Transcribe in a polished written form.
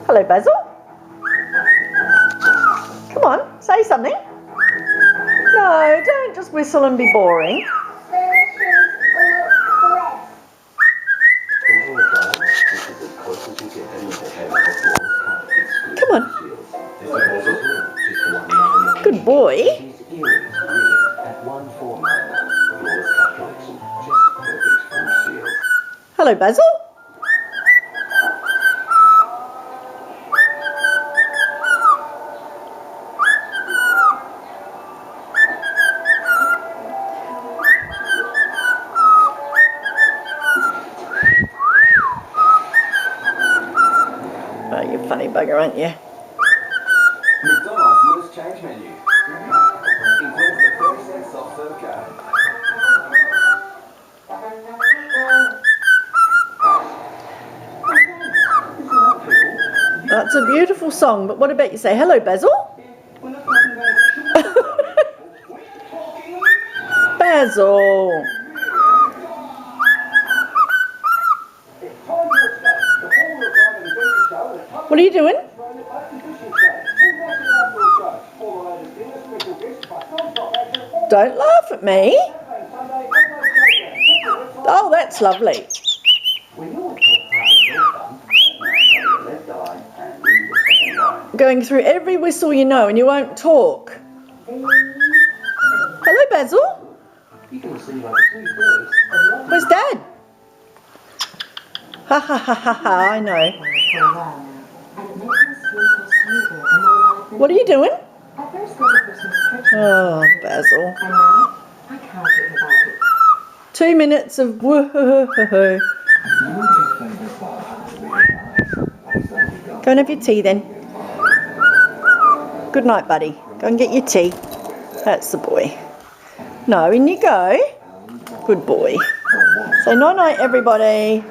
Hello, Bazil. Come on, say something. No, don't just whistle and be boring. Come on. Good boy. Hello, Bazil. Oh, you funny bugger, aren't you? McDonald's newest change menu includes the 30-cent soft serve card. That's a beautiful song, but what about you say hello, Bazil? Bazil. What are you doing? Don't laugh at me. Oh, that's lovely. Going through every whistle you know and you won't talk. Hello, Bazil. Where's Dad? Ha ha ha ha ha, I know. What are you doing? Oh, Bazil. 2 minutes of woohoo. Go and have your tea then. Good night, buddy. Go and get your tea. That's the boy. No, in you go. Good boy. Say night-night, everybody.